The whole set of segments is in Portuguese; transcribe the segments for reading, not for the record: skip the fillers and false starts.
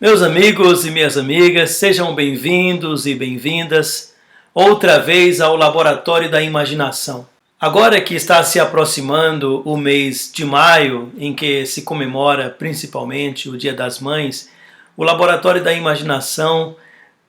Meus amigos e minhas amigas, sejam bem-vindos e bem-vindas outra vez ao Laboratório da Imaginação. Agora que está se aproximando o mês de maio, em que se comemora principalmente o Dia das Mães, o Laboratório da Imaginação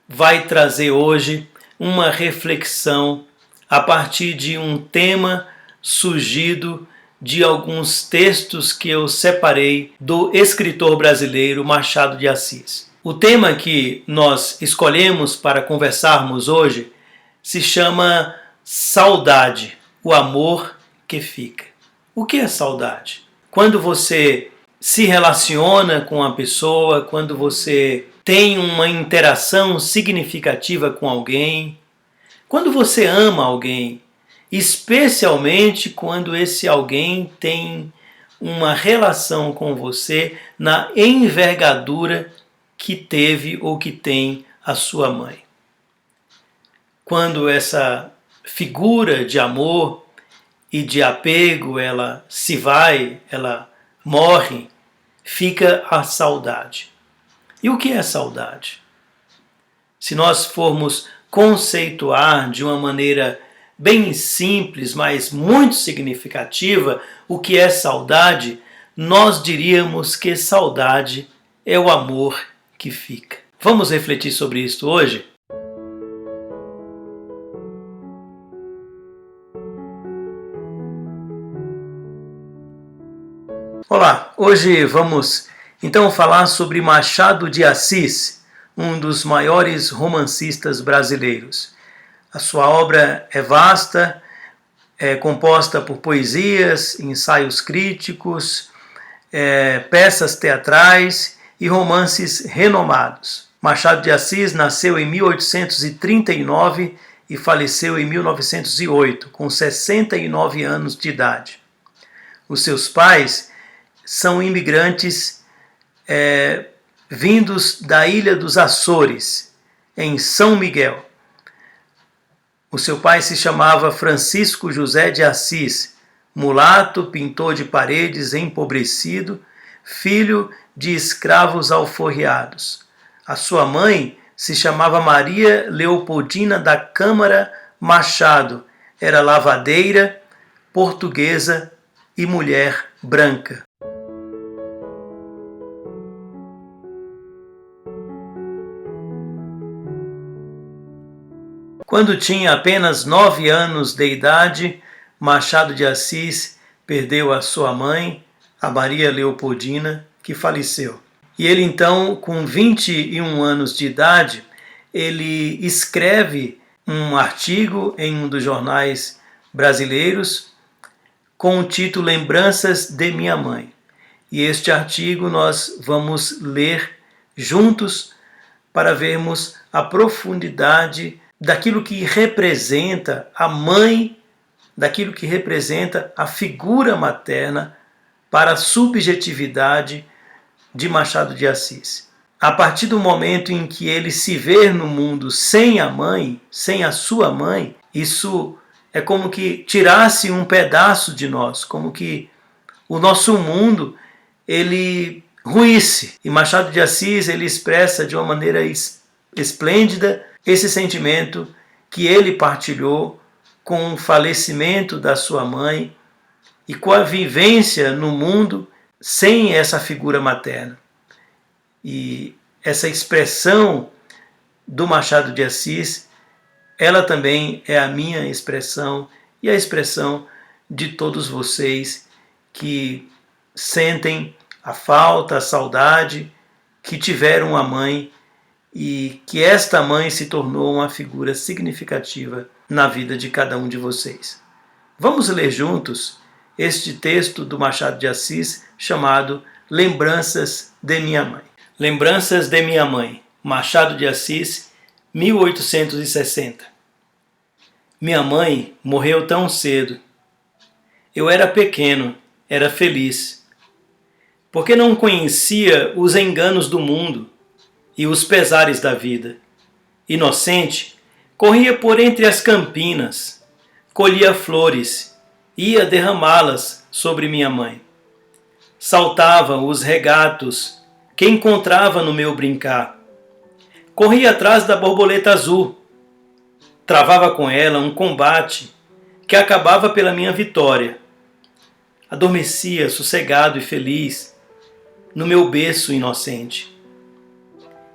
vai trazer hoje uma reflexão a partir de um tema surgido de alguns textos que eu separei do escritor brasileiro Machado de Assis. O tema que nós escolhemos para conversarmos hoje se chama Saudade, o amor que fica. O que é saudade? Quando você se relaciona com a pessoa, quando você tem uma interação significativa com alguém, quando você ama alguém, especialmente quando esse alguém tem uma relação com você na envergadura que teve ou que tem a sua mãe. Quando essa figura de amor e de apego, ela se vai, ela morre, fica a saudade. E o que é saudade? Se nós formos conceituar de uma maneira bem simples, mas muito significativa, o que é saudade, nós diríamos que saudade é o amor que fica. Vamos refletir sobre isso hoje? Olá, hoje vamos então falar sobre Machado de Assis, um dos maiores romancistas brasileiros. A sua obra é vasta, é composta por poesias, ensaios críticos, peças teatrais e romances renomados. Machado de Assis nasceu em 1839 e faleceu em 1908, com 69 anos de idade. Os seus pais são imigrantes vindos da ilha dos Açores, em São Miguel. O seu pai se chamava Francisco José de Assis, mulato, pintor de paredes, empobrecido, filho de escravos alforriados. A sua mãe se chamava Maria Leopoldina da Câmara Machado, era lavadeira, portuguesa e mulher branca. Quando tinha apenas 9 anos de idade, Machado de Assis perdeu a sua mãe, a Maria Leopoldina, que faleceu. E ele então, com 21 anos de idade, ele escreve um artigo em um dos jornais brasileiros com o título Lembranças de Minha Mãe. E este artigo nós vamos ler juntos para vermos a profundidade daquilo que representa a mãe, daquilo que representa a figura materna para a subjetividade de Machado de Assis. A partir do momento em que ele se vê no mundo sem a mãe, sem a sua mãe, isso é como que tirasse um pedaço de nós, como que o nosso mundo ele ruísse. E Machado de Assis ele expressa de uma maneira esplêndida esse sentimento que ele partilhou com o falecimento da sua mãe e com a vivência no mundo sem essa figura materna. E essa expressão do Machado de Assis, ela também é a minha expressão e a expressão de todos vocês que sentem a falta, a saudade, que tiveram a mãe e que esta mãe se tornou uma figura significativa na vida de cada um de vocês. Vamos ler juntos este texto do Machado de Assis chamado Lembranças de Minha Mãe. Lembranças de Minha Mãe, Machado de Assis, 1860. Minha mãe morreu tão cedo. Eu era pequeno, era feliz, porque não conhecia os enganos do mundo e os pesares da vida. Inocente, corria por entre as campinas, colhia flores, ia derramá-las sobre minha mãe. Saltavam os regatos que encontrava no meu brincar. Corria atrás da borboleta azul, travava com ela um combate que acabava pela minha vitória. Adormecia sossegado e feliz no meu berço inocente.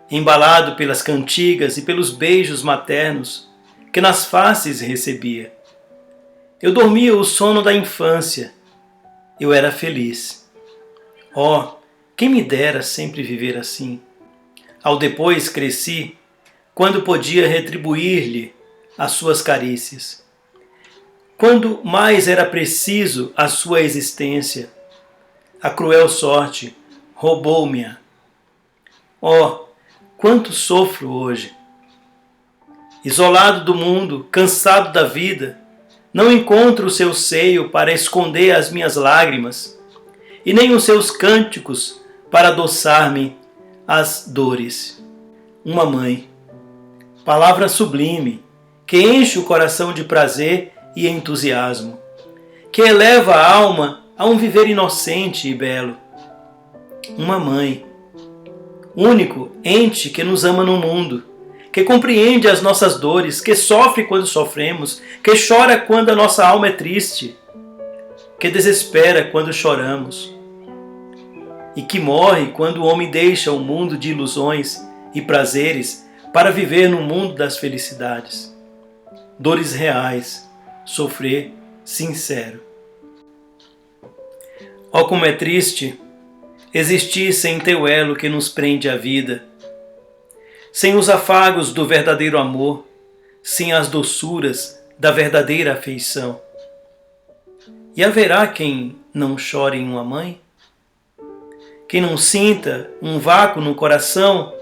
Embalado pelas cantigas e pelos beijos maternos que nas faces recebia. Eu dormia o sono da infância. Eu era feliz. Oh, quem me dera sempre viver assim. Ao depois cresci, quando podia retribuir-lhe as suas carícias. Quando mais era preciso a sua existência, a cruel sorte roubou-me-a. Oh, quanto sofro hoje! Isolado do mundo, cansado da vida, não encontro o seu seio para esconder as minhas lágrimas, e nem os seus cânticos para adoçar-me as dores. Uma mãe, palavra sublime, que enche o coração de prazer e entusiasmo, que eleva a alma a um viver inocente e belo. Uma mãe, único ente que nos ama no mundo, que compreende as nossas dores, que sofre quando sofremos, que chora quando a nossa alma é triste, que desespera quando choramos, e que morre quando o homem deixa o mundo de ilusões e prazeres para viver no mundo das felicidades. Dores reais, sofrer sincero. Oh, como é triste existir sem teu elo que nos prende à vida, sem os afagos do verdadeiro amor, sem as doçuras da verdadeira afeição. E haverá quem não chore em uma mãe? Quem não sinta um vácuo no coração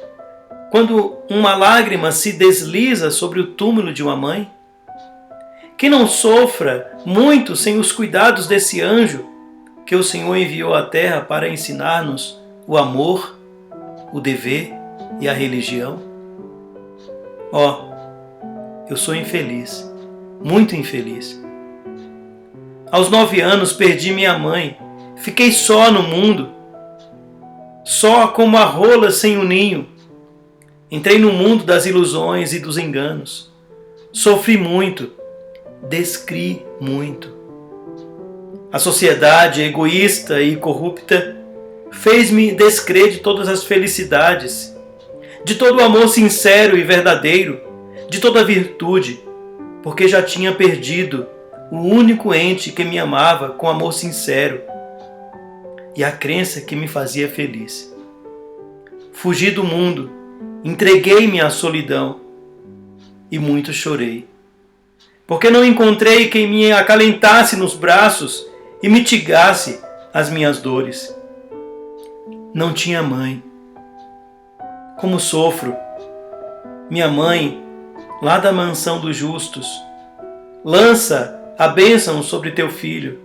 quando uma lágrima se desliza sobre o túmulo de uma mãe? Quem não sofra muito sem os cuidados desse anjo que o Senhor enviou à terra para ensinar-nos o amor, o dever e a religião? Oh, eu sou infeliz, muito infeliz. Aos 9 anos perdi minha mãe, fiquei só no mundo, só como a rola sem o ninho. Entrei no mundo das ilusões e dos enganos. Sofri muito, descri muito. A sociedade egoísta e corrupta fez-me descrer de todas as felicidades, de todo o amor sincero e verdadeiro, de toda a virtude, porque já tinha perdido o único ente que me amava com amor sincero e a crença que me fazia feliz. Fugi do mundo, entreguei-me à solidão e muito chorei, porque não encontrei quem me acalentasse nos braços e mitigasse as minhas dores. Não tinha mãe. Como sofro! Minha mãe, lá da mansão dos justos, lança a bênção sobre teu filho.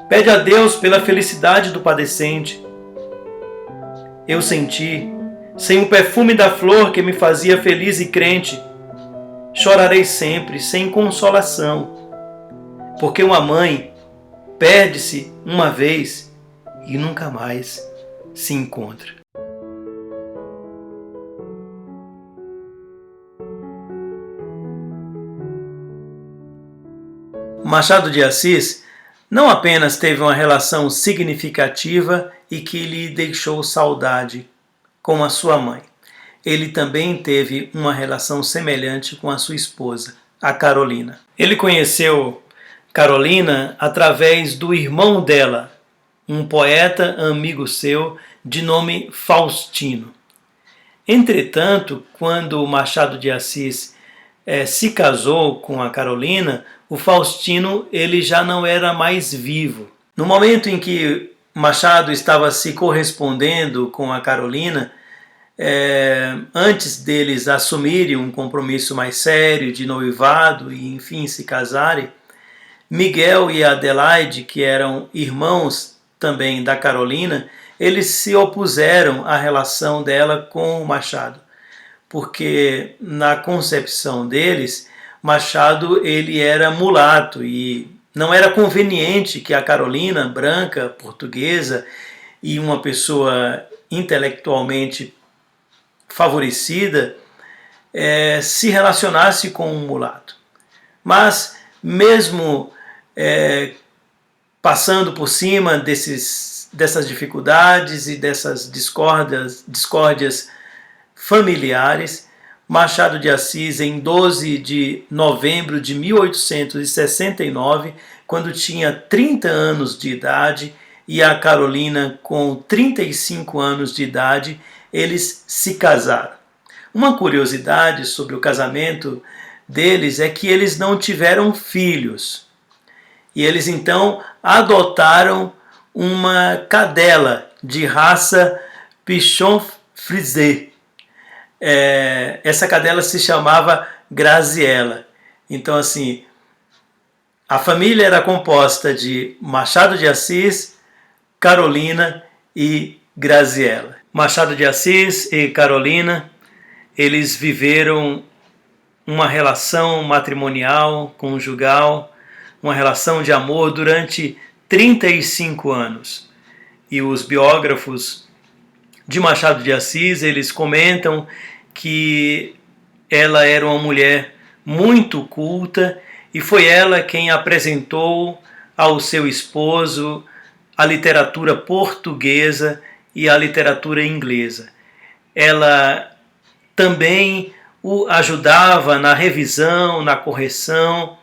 Pede a Deus pela felicidade do padecente. Eu senti, sem o perfume da flor que me fazia feliz e crente, chorarei sempre, sem consolação, porque uma mãe perde-se uma vez e nunca mais se encontra. Machado de Assis não apenas teve uma relação significativa e que lhe deixou saudade com a sua mãe, ele também teve uma relação semelhante com a sua esposa, a Carolina. Ele conheceu Carolina através do irmão dela, um poeta amigo seu de nome Faustino. Entretanto, quando Machado de Assis se casou com a Carolina, o Faustino ele já não era mais vivo. No momento em que Machado estava se correspondendo com a Carolina, antes deles assumirem um compromisso mais sério de noivado e enfim se casarem, Miguel e Adelaide, que eram irmãos também da Carolina, eles se opuseram à relação dela com o Machado, porque na concepção deles, Machado ele era mulato e não era conveniente que a Carolina, branca, portuguesa e uma pessoa intelectualmente favorecida, se relacionasse com um mulato. Mas, mesmo passando por cima dessas dificuldades e dessas discórdias familiares, Machado de Assis, em 12 de novembro de 1869, quando tinha 30 anos de idade, e a Carolina com 35 anos de idade, eles se casaram. Uma curiosidade sobre o casamento deles é que eles não tiveram filhos. E eles então adotaram uma cadela de raça Pichon Frise. Essa cadela se chamava Graziella. Então, assim, a família era composta de Machado de Assis, Carolina e Graziella. Machado de Assis e Carolina, eles viveram uma relação matrimonial, conjugal, uma relação de amor durante 35 anos. E os biógrafos de Machado de Assis, eles comentam que ela era uma mulher muito culta e foi ela quem apresentou ao seu esposo a literatura portuguesa e a literatura inglesa. Ela também o ajudava na revisão, na correção,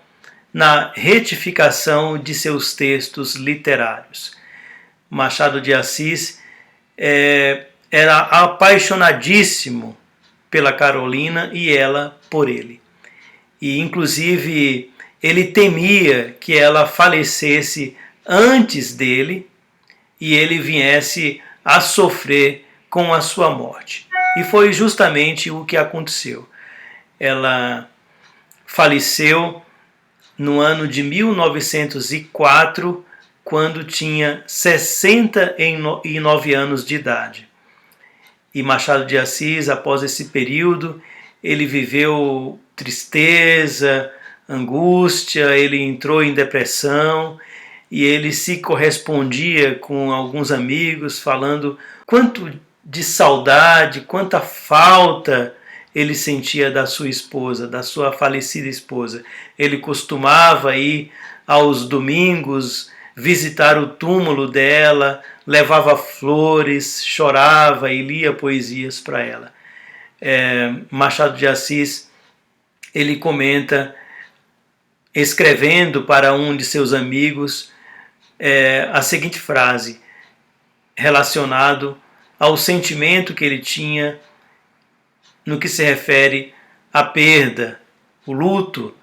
na retificação de seus textos literários. Machado de Assis era apaixonadíssimo pela Carolina e ela por ele. E, inclusive, ele temia que ela falecesse antes dele e ele viesse a sofrer com a sua morte. E foi justamente o que aconteceu. Ela faleceu no ano de 1904, quando tinha 69 anos de idade. E Machado de Assis, após esse período, ele viveu tristeza, angústia, ele entrou em depressão e ele se correspondia com alguns amigos falando quanto de saudade, quanta falta ele sentia da sua esposa, da sua falecida esposa. Ele costumava ir aos domingos visitar o túmulo dela, levava flores, chorava e lia poesias para ela. Machado de Assis, ele comenta, escrevendo para um de seus amigos, a seguinte frase, relacionado ao sentimento que ele tinha no que se refere à perda, o luto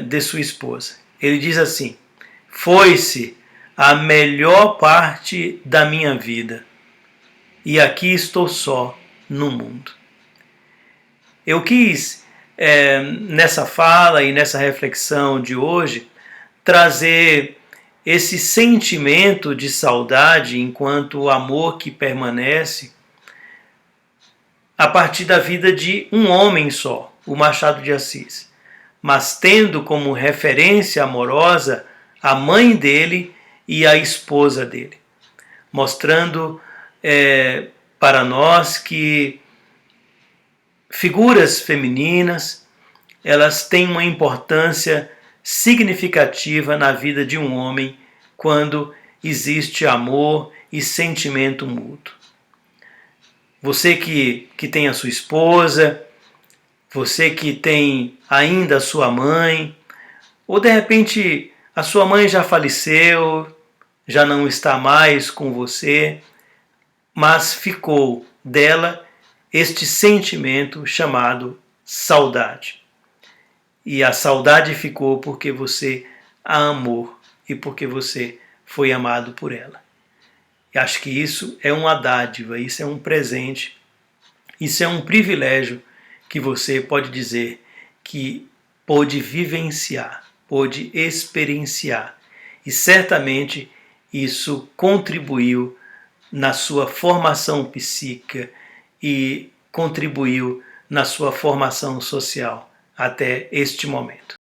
de sua esposa. Ele diz assim: foi-se a melhor parte da minha vida e aqui estou só no mundo. Eu quis, nessa fala e nessa reflexão de hoje, trazer esse sentimento de saudade enquanto o amor que permanece a partir da vida de um homem só, o Machado de Assis, mas tendo como referência amorosa a mãe dele e a esposa dele, mostrando para nós que figuras femininas, elas têm uma importância significativa na vida de um homem quando existe amor e sentimento mútuo. Você que tem a sua esposa, você que tem ainda a sua mãe, ou de repente a sua mãe já faleceu, já não está mais com você, mas ficou dela este sentimento chamado saudade. E a saudade ficou porque você a amou e porque você foi amado por ela. E acho que isso é uma dádiva, isso é um presente, isso é um privilégio que você pode dizer que pôde vivenciar, pôde experienciar. E certamente isso contribuiu na sua formação psíquica e contribuiu na sua formação social até este momento.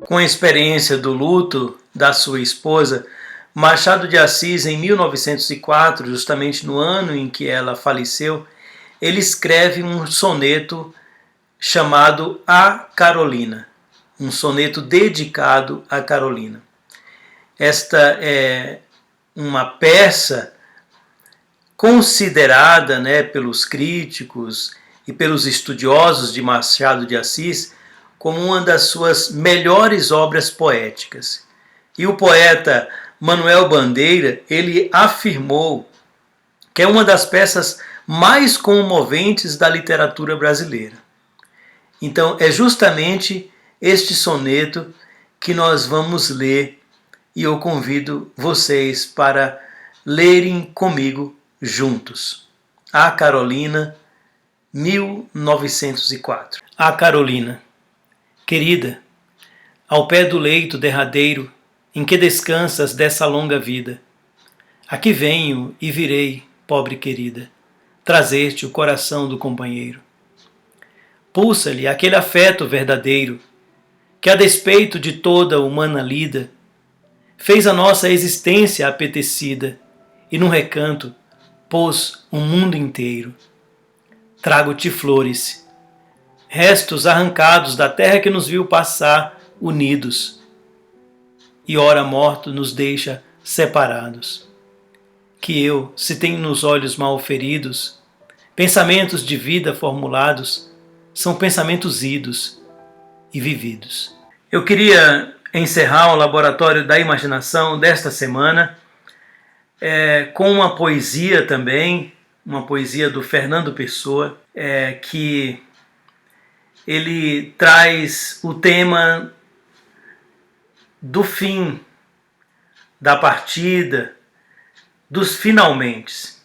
com a experiência do luto da sua esposa, Machado de Assis, em 1904, justamente no ano em que ela faleceu, ele escreve um soneto chamado A Carolina, um soneto dedicado a Carolina. Esta é uma peça considerada, pelos críticos e pelos estudiosos de Machado de Assis como uma das suas melhores obras poéticas. E o poeta Manuel Bandeira, ele afirmou que é uma das peças mais comoventes da literatura brasileira. Então é justamente este soneto que nós vamos ler e eu convido vocês para lerem comigo juntos. A Carolina, 1904. A Carolina, querida, ao pé do leito derradeiro em que descansas dessa longa vida, aqui venho e virei, pobre querida, trazer-te o coração do companheiro. Pulsa-lhe aquele afeto verdadeiro que, a despeito de toda humana lida, fez a nossa existência apetecida e num recanto pôs um mundo inteiro. Trago-te flores, restos arrancados da terra que nos viu passar unidos, e ora morto nos deixa separados. Que eu, se tenho nos olhos mal feridos, pensamentos de vida formulados, são pensamentos idos e vividos. Eu queria encerrar o Laboratório da Imaginação desta semana com uma poesia também, uma poesia do Fernando Pessoa, que ele traz o tema do fim, da partida, dos finalmente.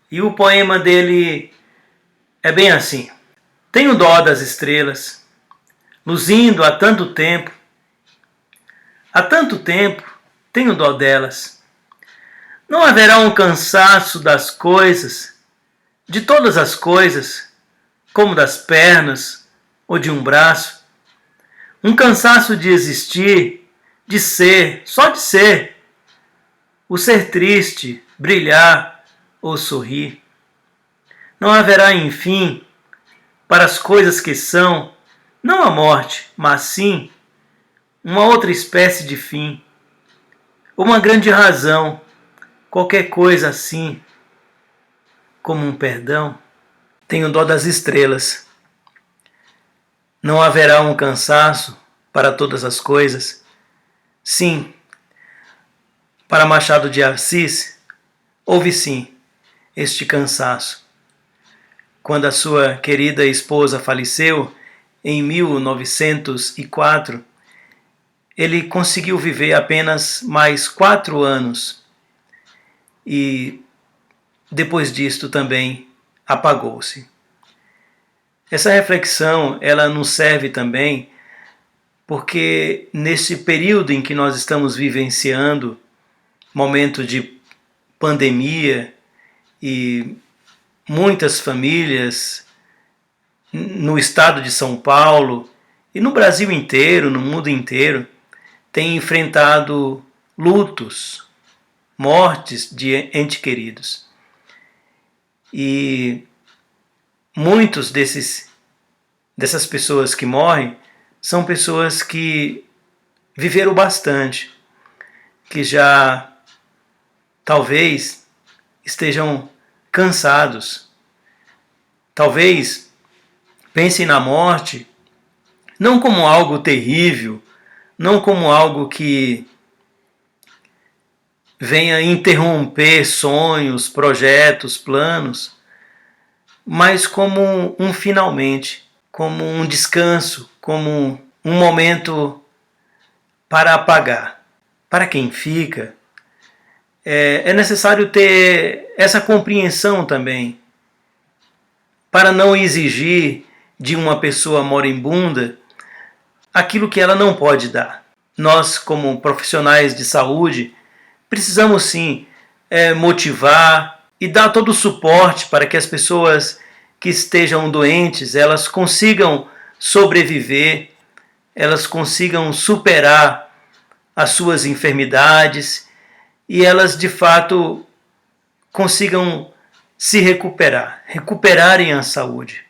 E o poema dele é bem assim: tenho dó das estrelas, luzindo há tanto tempo tenho dó delas. Não haverá um cansaço das coisas, de todas as coisas, como das pernas ou de um braço, um cansaço de existir, de ser, só de ser, o ser triste, brilhar ou sorrir. Não haverá, enfim, para as coisas que são, não a morte, mas sim uma outra espécie de fim, uma grande razão, qualquer coisa assim, como um perdão. Tenho dó das estrelas. Não haverá um cansaço para todas as coisas. Sim, para Machado de Assis, houve sim este cansaço. Quando a sua querida esposa faleceu, em 1904, ele conseguiu viver apenas mais 4 anos e depois disto também apagou-se. Essa reflexão, ela nos serve também porque nesse período em que nós estamos vivenciando, momento de pandemia, e muitas famílias no estado de São Paulo e no Brasil inteiro, no mundo inteiro, têm enfrentado lutos, mortes de entes queridos. E muitos dessas pessoas que morrem são pessoas que viveram bastante, que já talvez estejam cansados, talvez pensem na morte não como algo terrível, não como algo que venha interromper sonhos, projetos, planos, mas como um finalmente, como um descanso, como um momento para apagar. Para quem fica, é necessário ter essa compreensão também, para não exigir de uma pessoa moribunda aquilo que ela não pode dar. Nós, como profissionais de saúde, precisamos sim motivar e dar todo o suporte para que as pessoas que estejam doentes, elas consigam sobreviver elas consigam superar as suas enfermidades e elas de fato consigam se recuperarem a saúde.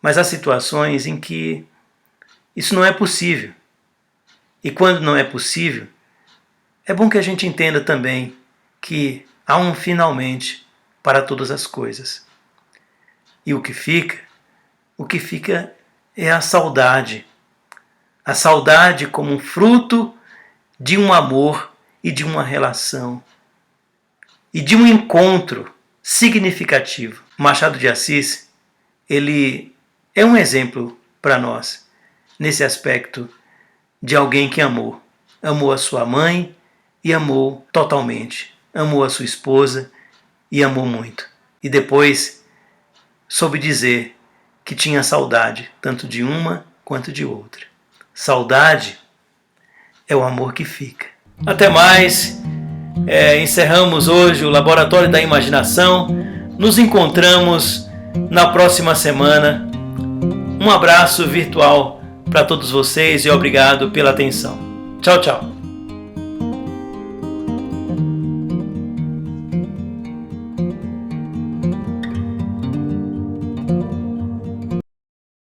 Mas há situações em que isso não é possível. E quando não é possível, é bom que a gente entenda também que há um finalmente para todas as coisas. E o que fica é a saudade. A saudade como um fruto de um amor e de uma relação. E de um encontro significativo. Machado de Assis, ele é um exemplo para nós, nesse aspecto de alguém que amou. Amou a sua mãe e amou totalmente. Amou a sua esposa e amou muito. E depois soube dizer que tinha saudade, tanto de uma quanto de outra. Saudade é o amor que fica. Até mais. Encerramos hoje o Laboratório da Imaginação. Nos encontramos na próxima semana. Um abraço virtual para todos vocês e obrigado pela atenção. Tchau, tchau.